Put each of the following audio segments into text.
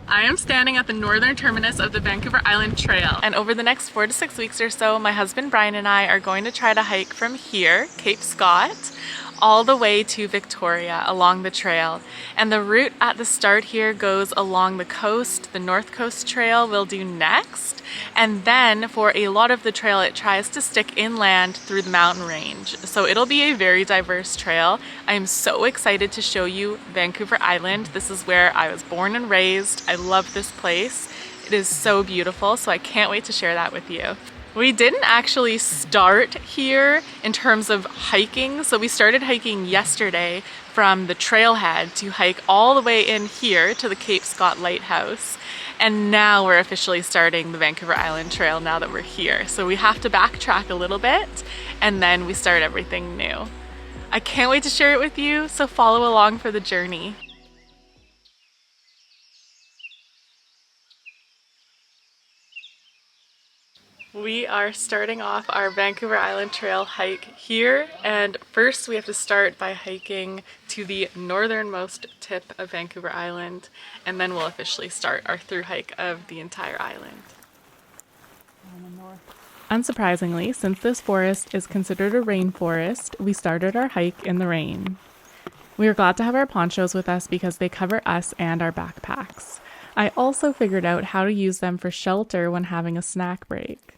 I am standing at the northern terminus of the Vancouver Island Trail, and over the next 4 to 6 weeks or so, my husband Brian and I are going to try to hike from here, Cape Scott, all the way to Victoria along the trail. And the route at the start here goes along the coast. The North Coast Trail we'll do next, and then for a lot of the trail it tries to stick inland through the mountain range. So it'll be a very diverse trail. I am so excited to show you Vancouver Island. This is where I was born and raised. I love this place. It is so beautiful, so I can't wait to share that with you. We didn't actually start here in terms of hiking, so we started hiking yesterday from the trailhead to hike all the way in here to the Cape Scott Lighthouse. And now we're officially starting the Vancouver Island Trail now that we're here. So we have to backtrack a little bit and then we start everything new. I can't wait to share it with you, so follow along for the journey. We are starting off our Vancouver Island Trail hike here, and first we have to start by hiking to the northernmost tip of Vancouver Island, and then we'll officially start our through hike of the entire island. Unsurprisingly, since this forest is considered a rainforest, we started our hike in the rain. We are glad to have our ponchos with us because they cover us and our backpacks. I also figured out how to use them for shelter when having a snack break.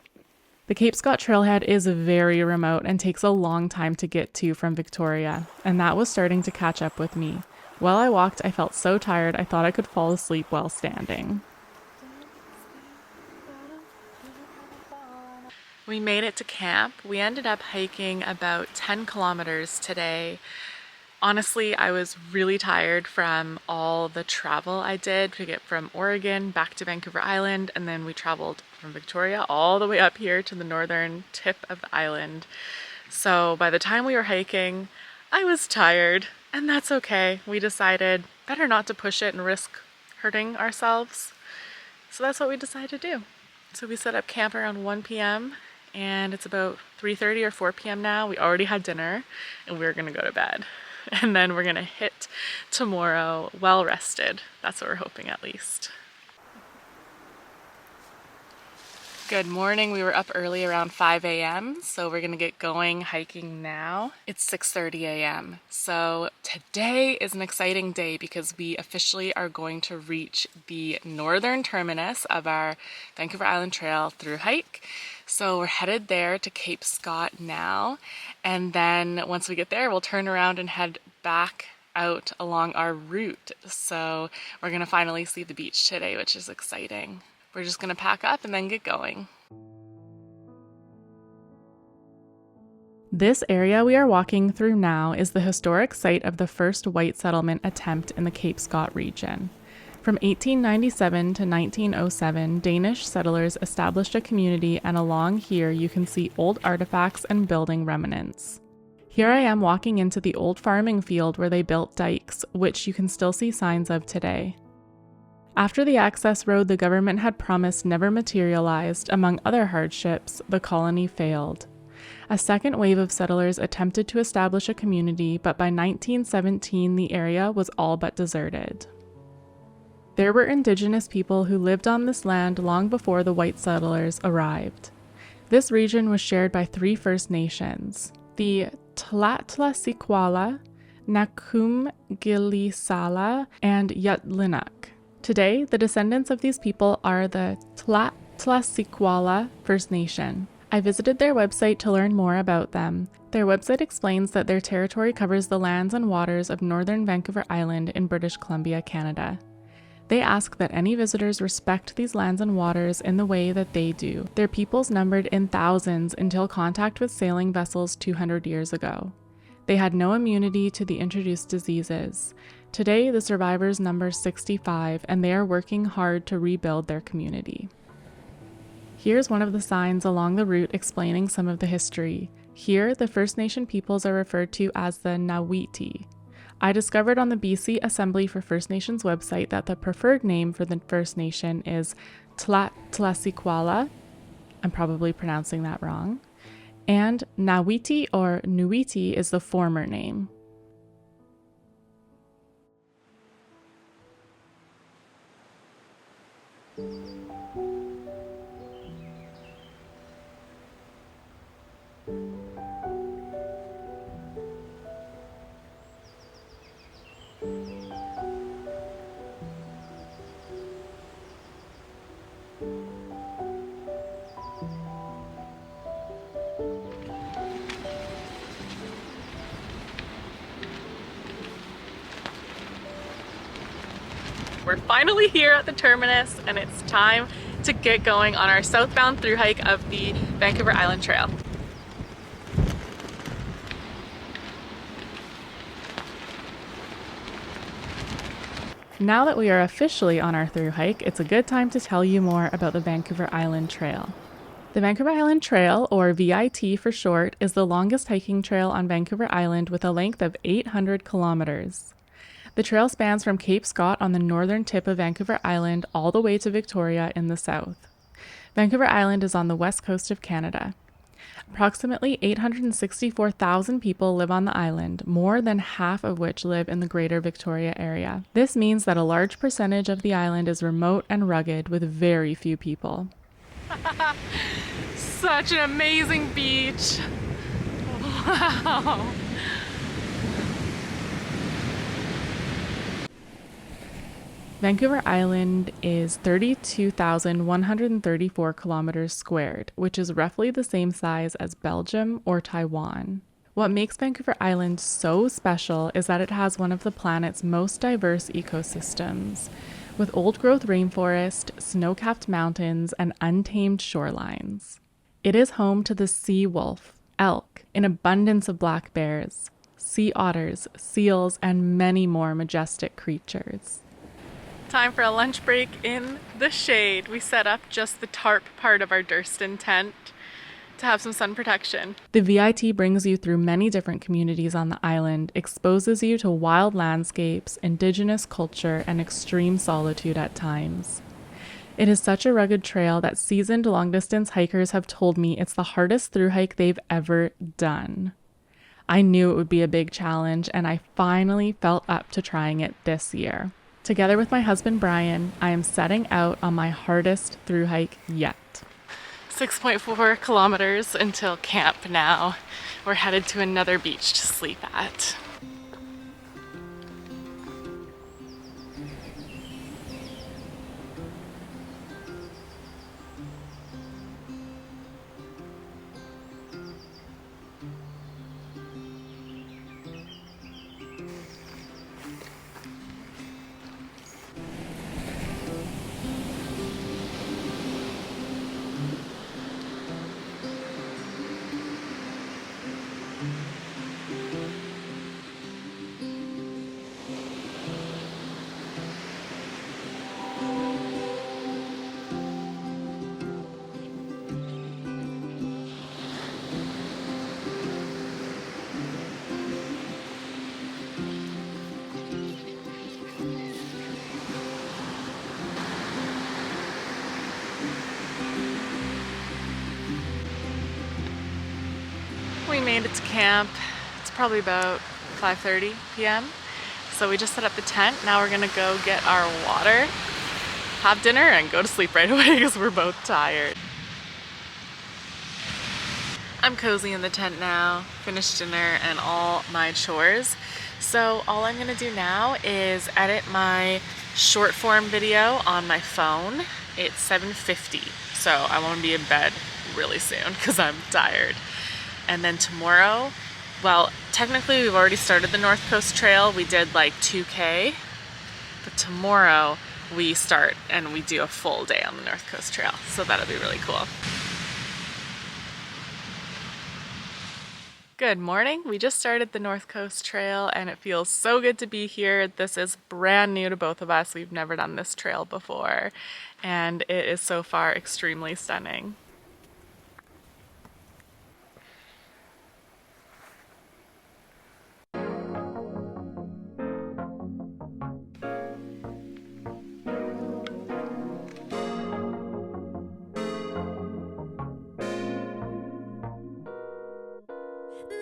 The Cape Scott trailhead is very remote and takes a long time to get to from Victoria, and that was starting to catch up with me. While I walked, I felt so tired I thought I could fall asleep while standing. We made it to camp. We ended up hiking about 10 kilometers today. Honestly, I was really tired from all the travel I did to get from Oregon back to Vancouver Island, and then we traveled from Victoria all the way up here to the northern tip of the island. So by the time we were hiking, I was tired, and that's okay. We decided better not to push it and risk hurting ourselves. So that's what we decided to do. So we set up camp around 1 p.m. and it's about 3:30 or 4 p.m. now. We already had dinner and we're gonna go to bed. And then we're gonna hit tomorrow well rested. That's what we're hoping, at least. Good morning. We were up early around 5 a.m. so we're gonna get going hiking now. It's 6:30 a.m. So today is an exciting day because we officially are going to reach the northern terminus of our Vancouver Island Trail through hike. So we're headed there to Cape Scott now, and then once we get there we'll turn around and head back out along our route. So we're gonna finally see the beach today, which is exciting. We're just gonna pack up and then get going. This area we are walking through now is the historic site of the first white settlement attempt in the Cape Scott region. From 1897 to 1907, Danish settlers established a community, and along here you can see old artifacts and building remnants. Here I am walking into the old farming field where they built dikes, which you can still see signs of today. After the access road the government had promised never materialized, among other hardships, the colony failed. A second wave of settlers attempted to establish a community, but by 1917 the area was all but deserted. There were indigenous people who lived on this land long before the white settlers arrived. This region was shared by 3 First Nations, the Tlahtlasequala, Nakumgilisala, and Yutlinuk. Today, the descendants of these people are the Tlahtlasequala First Nation. I visited their website to learn more about them. Their website explains that their territory covers the lands and waters of northern Vancouver Island in British Columbia, Canada. They ask that any visitors respect these lands and waters in the way that they do. Their peoples numbered in thousands until contact with sailing vessels 200 years ago. They had no immunity to the introduced diseases. Today, the survivors number 65, and they are working hard to rebuild their community. Here's one of the signs along the route explaining some of the history. Here, the First Nation peoples are referred to as the Nawiti. I discovered on the BC Assembly for First Nations website that the preferred name for the First Nation is Tlahtlasequala, I'm probably pronouncing that wrong, and Nawiti or Nuiti is the former name. We're finally here at the terminus and it's time to get going on our southbound thru hike of the Vancouver Island Trail. Now that we are officially on our thru hike, it's a good time to tell you more about the Vancouver Island Trail. The Vancouver Island Trail, or VIT for short, is the longest hiking trail on Vancouver Island with a length of 800 kilometers. The trail spans from Cape Scott on the northern tip of Vancouver Island all the way to Victoria in the south. Vancouver Island is on the west coast of Canada. Approximately 864,000 people live on the island, more than half of which live in the greater Victoria area. This means that a large percentage of the island is remote and rugged with very few people. Such an amazing beach! Wow! Vancouver Island is 32,134 kilometers squared, which is roughly the same size as Belgium or Taiwan. What makes Vancouver Island so special is that it has one of the planet's most diverse ecosystems, with old-growth rainforest, snow-capped mountains, and untamed shorelines. It is home to the sea wolf, elk, an abundance of black bears, sea otters, seals, and many more majestic creatures. Time for a lunch break in the shade. We set up just the tarp part of our Durston tent to have some sun protection. The VIT brings you through many different communities on the island, exposes you to wild landscapes, indigenous culture, and extreme solitude at times. It is such a rugged trail that seasoned long-distance hikers have told me it's the hardest thru hike they've ever done. I knew it would be a big challenge, and I finally felt up to trying it this year. Together with my husband, Brian, I am setting out on my hardest thru hike yet. 6.4 kilometers until camp now. We're headed to another beach to sleep at. We made it to camp. It's probably about 5:30 p.m. So we just set up the tent. Now we're gonna go get our water, have dinner, and go to sleep right away because we're both tired. I'm cozy in the tent now, finished dinner and all my chores. So all I'm gonna do now is edit my short form video on my phone. It's 7:50, so I won't be in bed really soon because I'm tired. And then tomorrow, well, technically we've already started the North Coast Trail. We did like 2K, but tomorrow we start and we do a full day on the North Coast Trail. So that'll be really cool. Good morning. We just started the North Coast Trail and it feels so good to be here. This is brand new to both of us. We've never done this trail before and it is so far extremely stunning.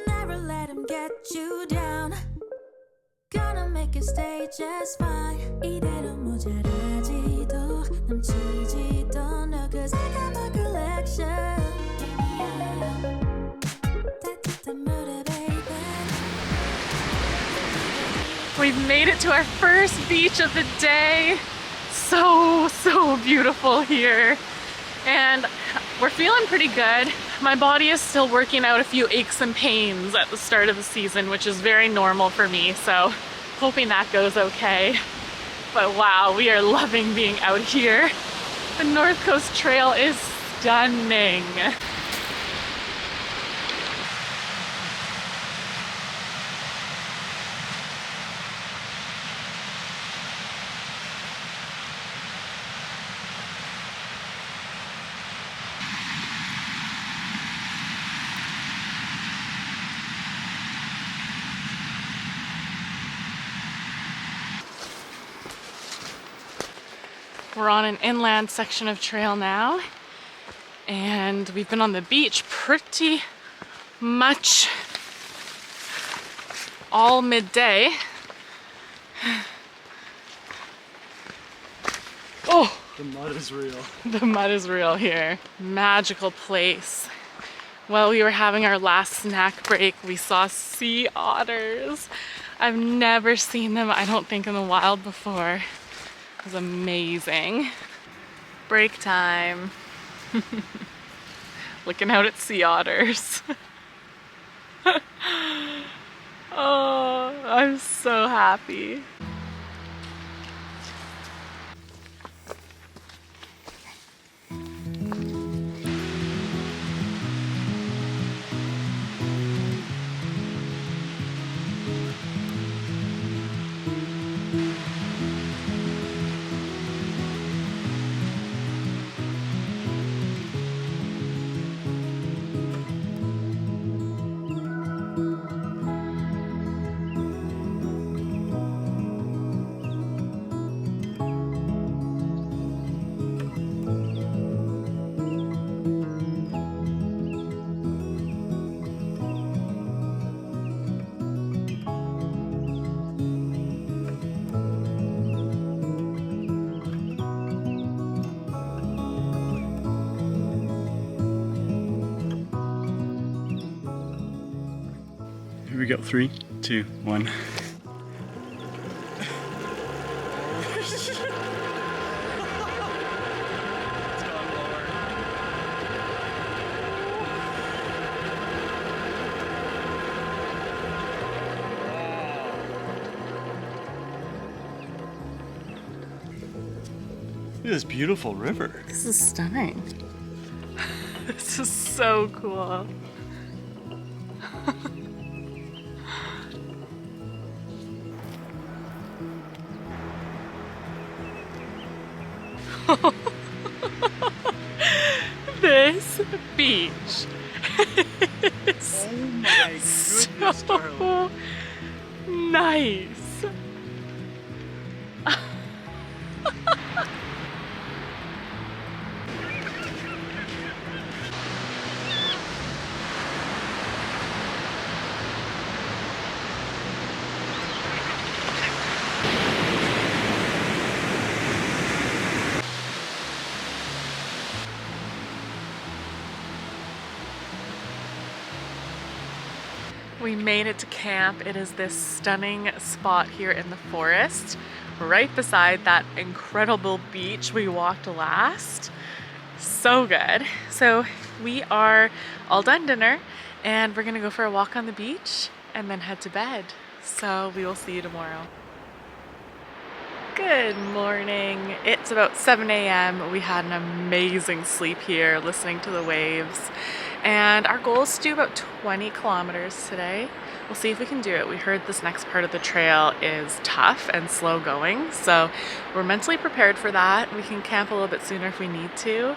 Never let him get you down. Gonna make it stay just fine. 이대로 모자라지도 넘치지 we've made it to our first beach of the day. So beautiful here. And we're feeling pretty good. My body is still working out a few aches and pains at the start of the season, which is very normal for me, so hoping that goes okay. But wow, we are loving being out here. The North Coast Trail is stunning. We're on an inland section of trail now, and we've been on the beach pretty much all midday. Oh! The mud is real. The mud is real here. Magical place. While we were having our last snack break, we saw sea otters. I've never seen them, I don't think, in the wild before. It was amazing. Break time. Looking out at sea otters. Oh, I'm so happy. Here we go. 3, 2, 1. Look at this beautiful river. This is stunning. This is so cool. This beach is Oh my goodness, so nice. We made it to camp. It is this stunning spot here in the forest, right beside that incredible beach we walked last. So good. So we are all done dinner and we're gonna go for a walk on the beach and then head to bed. So we will see you tomorrow. Good morning. It's about 7 a.m. We had an amazing sleep here listening to the waves. And our goal is to do about 20 kilometers today. We'll see if we can do it. We heard this next part of the trail is tough and slow going, so we're mentally prepared for that. We can camp a little bit sooner if we need to,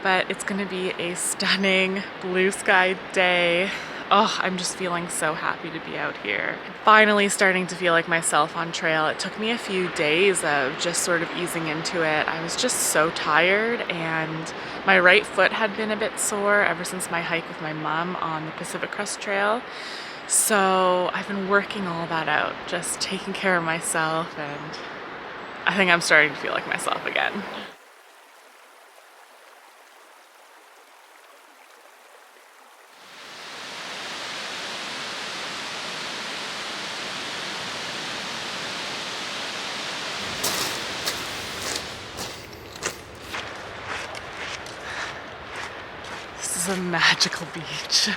but it's gonna be a stunning blue sky day. Oh, I'm just feeling so happy to be out here. Finally starting to feel like myself on trail. It took me a few days of just sort of easing into it. I was just so tired and my right foot had been a bit sore ever since my hike with my mom on the Pacific Crest Trail. So I've been working all that out, just taking care of myself, and I think I'm starting to feel like myself again. is a magical beach.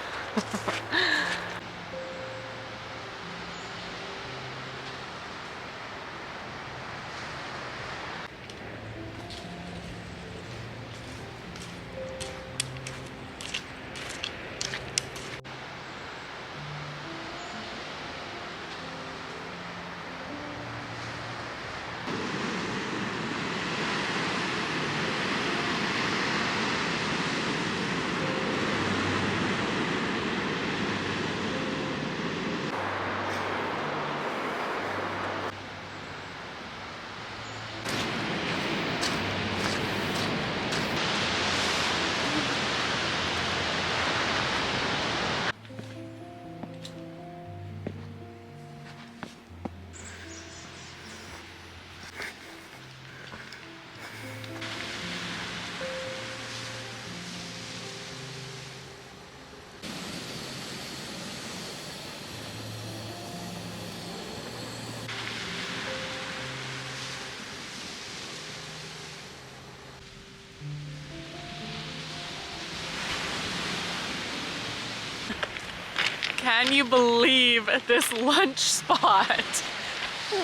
Can you believe this lunch spot?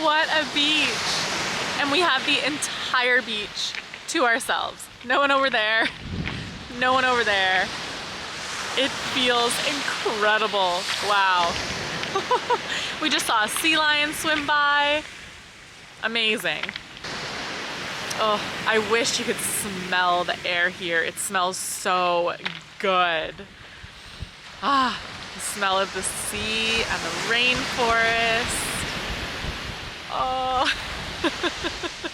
What a beach. And we have the entire beach to ourselves. No one over there, no one over there. It feels incredible. Wow. We just saw a sea lion swim by. Amazing. Oh, I wish you could smell the air here. It smells so good. Ah. The smell of the sea and the rainforest. Oh,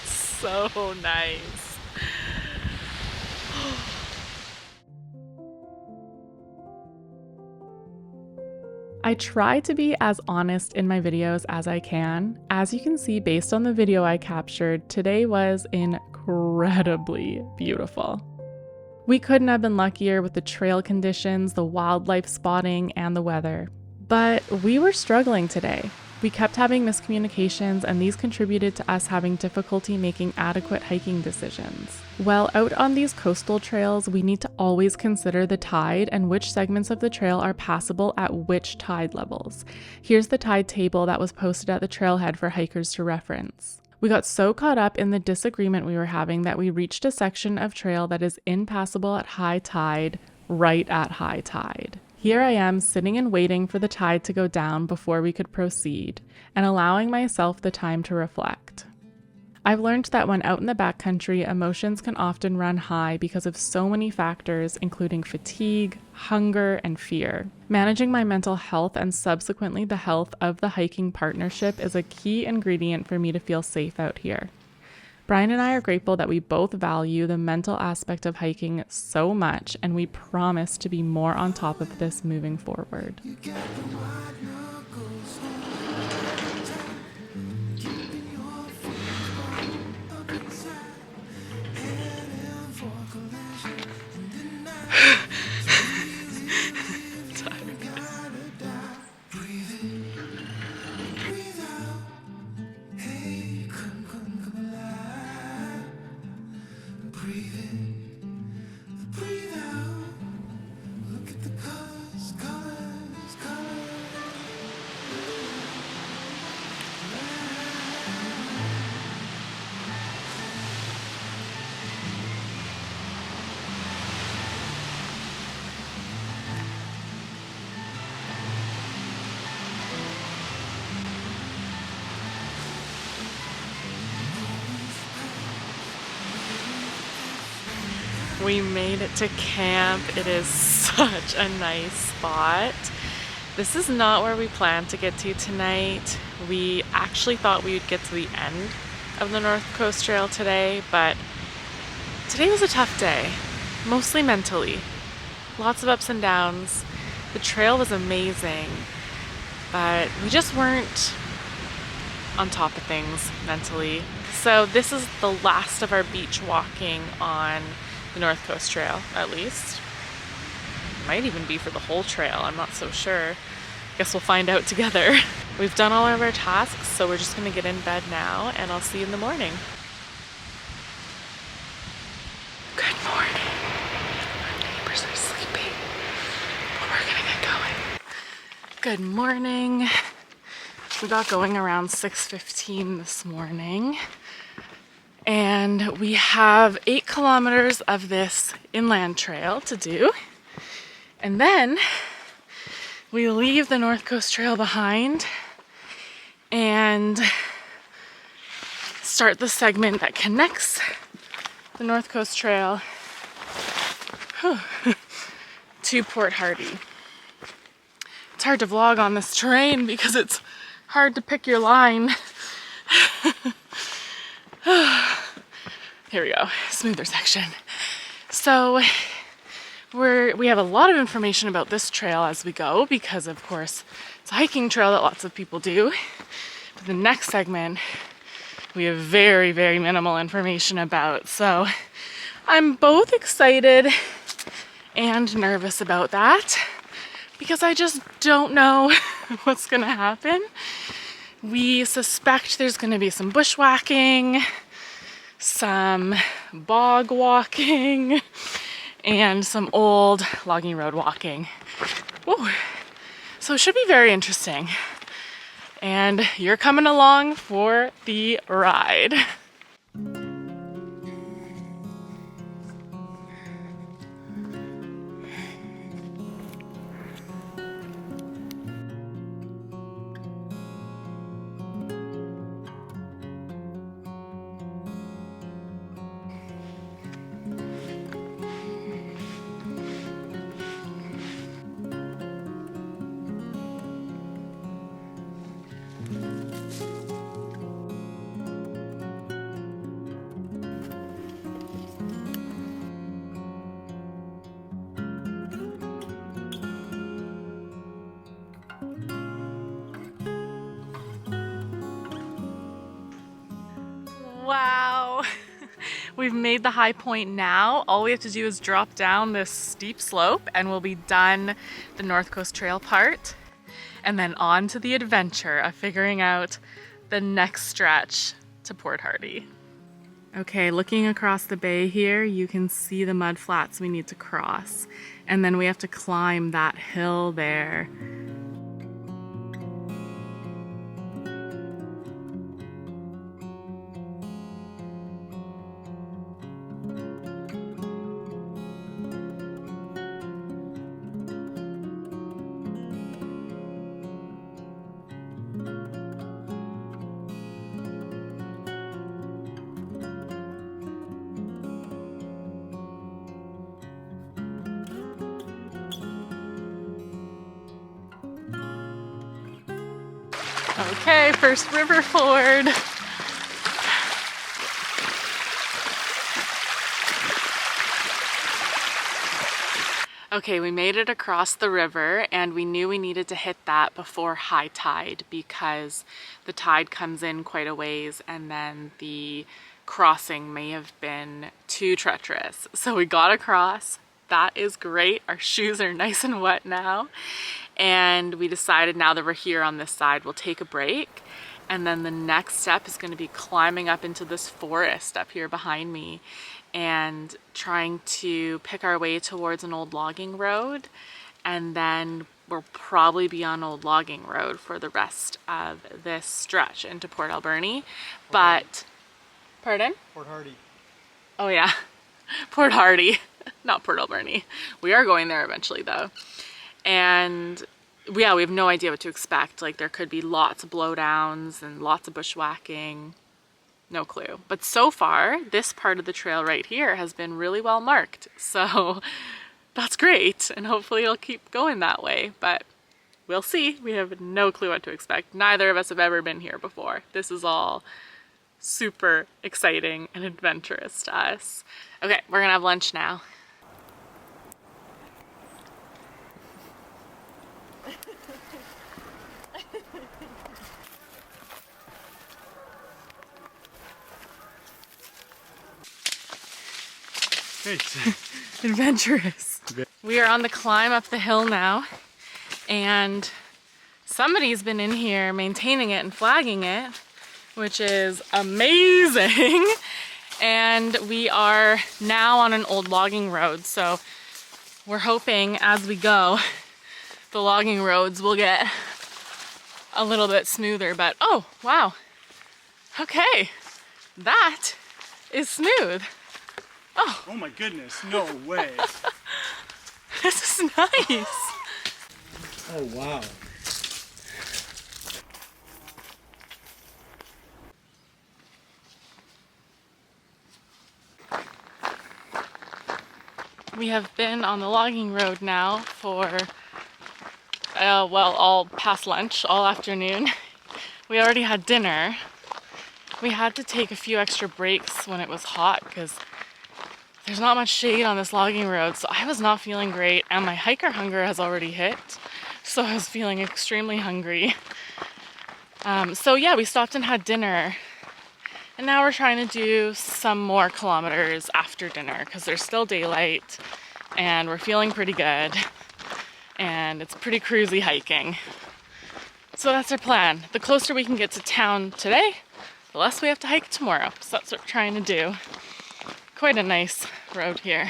so nice. I try to be as honest in my videos as I can. As you can see, based on the video I captured, today was incredibly beautiful. We couldn't have been luckier with the trail conditions, the wildlife spotting, and the weather. But we were struggling today. We kept having miscommunications, and these contributed to us having difficulty making adequate hiking decisions. While out on these coastal trails, we need to always consider the tide and which segments of the trail are passable at which tide levels. Here's the tide table that was posted at the trailhead for hikers to reference. We got so caught up in the disagreement we were having that we reached a section of trail that is impassable at high tide, right at high tide. Here I am sitting and waiting for the tide to go down before we could proceed, and allowing myself the time to reflect. I've learned that when out in the backcountry, emotions can often run high because of so many factors, including fatigue, hunger, and fear. Managing my mental health and subsequently the health of the hiking partnership is a key ingredient for me to feel safe out here. Brian and I are grateful that we both value the mental aspect of hiking so much, and we promise to be more on top of this moving forward. We made it to camp. It is such a nice spot. This is not where we planned to get to tonight. We actually thought we would get to the end of the North Coast Trail today, but today was a tough day, mostly mentally. Lots of ups and downs. The trail was amazing, but we just weren't on top of things mentally. So this is the last of our beach walking on the North Coast Trail, at least. Might even be for the whole trail, I'm not so sure. Guess we'll find out together. We've done all of our tasks, so we're just gonna get in bed now, and I'll see you in the morning. Good morning. Our neighbors are sleeping. Good morning. We got going around 6:15 this morning, and we have 8 kilometers of this inland trail to do, and then we leave the North Coast Trail behind and start the segment that connects the North Coast Trail to Port Hardy. It's hard to vlog on this terrain because it's hard to pick your line. Here we go, smoother section. So we have a lot of information about this trail as we go because of course it's a hiking trail that lots of people do. But the next segment we have very, very minimal information about. So I'm both excited and nervous about that because I just don't know what's gonna happen. We suspect there's gonna be some bushwhacking, some bog walking, and some old logging road walking. Woo. So it should be very interesting. And you're coming along for the ride. Wow, we've made the high point now. All we have to do is drop down this steep slope and we'll be done the North Coast Trail part. And then on to the adventure of figuring out the next stretch to Port Hardy. Okay, looking across the bay here, you can see the mud flats we need to cross. And then we have to climb that hill there. Okay, first river ford. Okay, we made it across the river and we knew we needed to hit that before high tide because the tide comes in quite a ways and then the crossing may have been too treacherous. So we got across. That is great. Our shoes are nice and wet now. And we decided now that we're here on this side, we'll take a break. And then the next step is going to be climbing up into this forest up here behind me and trying to pick our way towards an old logging road. And then we'll probably be on old logging road for the rest of this stretch into Port Alberni. But, pardon? Port Hardy. Oh yeah, Port Hardy, not Port Alberni. We are going there eventually though. And yeah, we have no idea what to expect. Like there could be lots of blowdowns and lots of bushwhacking. No clue. But so far, this part of the trail right here has been really well marked. So that's great. And hopefully it'll keep going that way. But we'll see. We have no clue what to expect. Neither of us have ever been here before. This is all super exciting and adventurous to us. Okay, we're gonna have lunch now. Adventurous. We are on the climb up the hill now, and somebody's been in here maintaining it and flagging it, which is amazing. And we are now on an old logging road, so we're hoping as we go the logging roads will get a little bit smoother, but oh, wow. Okay, that is smooth. Oh my goodness, no way. This is nice. Oh wow. We have been on the logging road now for, well, all past lunch, all afternoon. We already had dinner. We had to take a few extra breaks when it was hot because there's not much shade on this logging road, so I was not feeling great, and my hiker hunger has already hit, so I was feeling extremely hungry. So yeah, we stopped and had dinner, and now we're trying to do some more kilometers after dinner because there's still daylight, and we're feeling pretty good, and it's pretty cruisy hiking. So that's our plan. The closer we can get to town today, the less we have to hike tomorrow. So that's what we're trying to do. Quite a nice road here.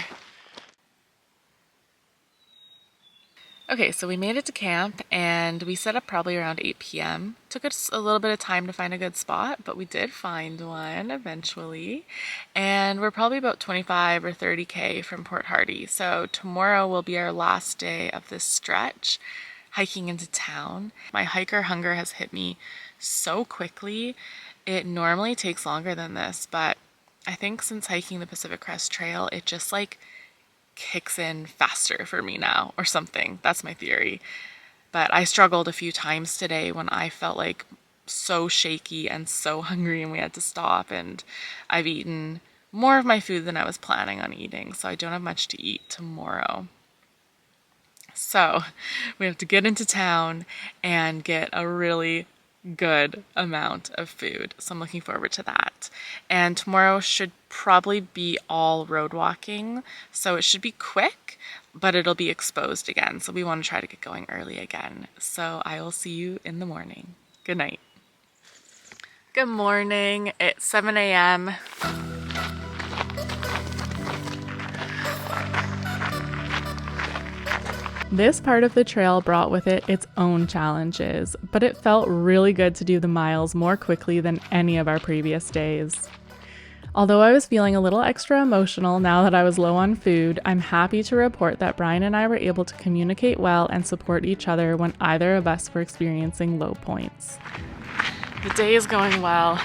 Okay, so we made it to camp and we set up probably around 8 p.m. Took us a little bit of time to find a good spot, but we did find one eventually. And we're probably about 25 or 30K from Port Hardy. So tomorrow will be our last day of this stretch, hiking into town. My hiker hunger has hit me so quickly. It normally takes longer than this, but I think since hiking the Pacific Crest Trail, it just like kicks in faster for me now or something. That's my theory. But I struggled a few times today when I felt like so shaky and so hungry and we had to stop, and I've eaten more of my food than I was planning on eating, so I don't have much to eat tomorrow. So we have to get into town and get a really good amount of food. So I'm looking forward to that. And tomorrow should probably be all road walking. So it should be quick, but it'll be exposed again. So we want to try to get going early again. So I will see you in the morning. Good night. Good morning. It's 7 a.m. This part of the trail brought with it its own challenges, but it felt really good to do the miles more quickly than any of our previous days. Although I was feeling a little extra emotional now that I was low on food, I'm happy to report that Brian and I were able to communicate well and support each other when either of us were experiencing low points. The day is going well.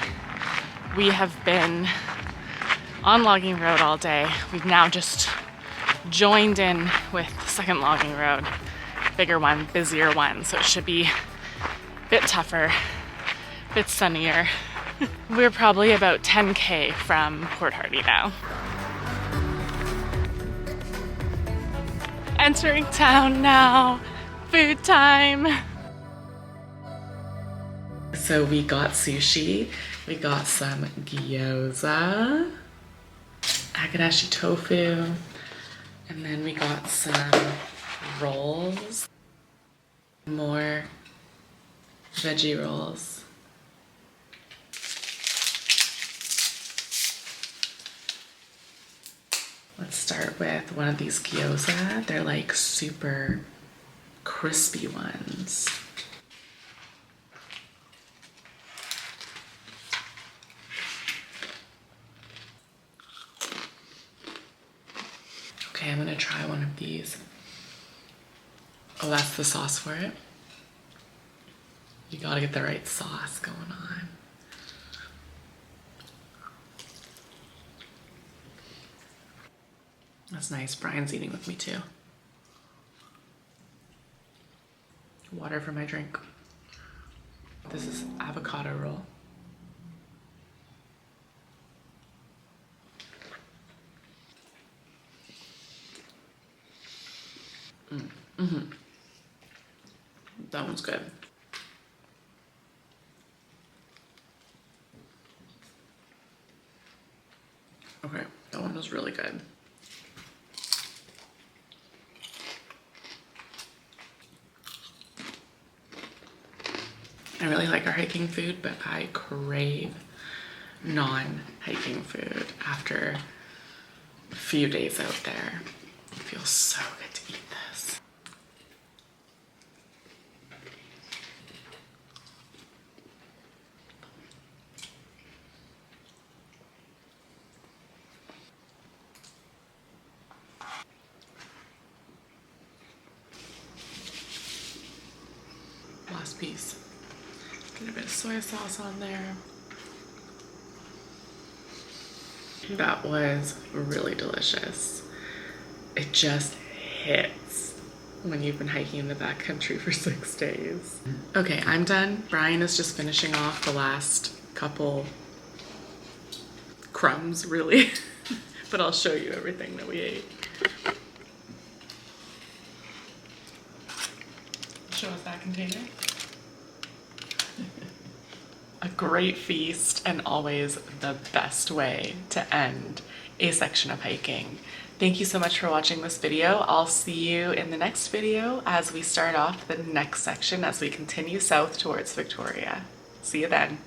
We have been on logging road all day. We've now just joined in with the second logging road, bigger one, busier one, so it should be a bit tougher, a bit sunnier. We're probably about 10K from Port Hardy now. Entering town now, food time. So we got sushi, we got some gyoza, agadashi tofu, and then we got some rolls, more veggie rolls. Let's start with one of these gyoza. They're like super crispy ones. Okay, I'm gonna try one of these. Oh, that's the sauce for it. You gotta get the right sauce going on. That's nice. Brian's eating with me too. Water for my drink. This is avocado roll. That one's good. Okay, that one was really good. I really like our hiking food, but I crave non-hiking food after a few days out there. It feels so good to eat this. last piece. Get a bit of soy sauce on there. That was really delicious. It just hits when you've been hiking in the backcountry for 6 days. Okay, I'm done. Brian is just finishing off the last couple crumbs, really. But I'll show you everything that we ate. Show us that container. A great feast, and always the best way to end a section of hiking. Thank you so much for watching this video. I'll see you in the next video as we start off the next section as we continue south towards Victoria. See you then.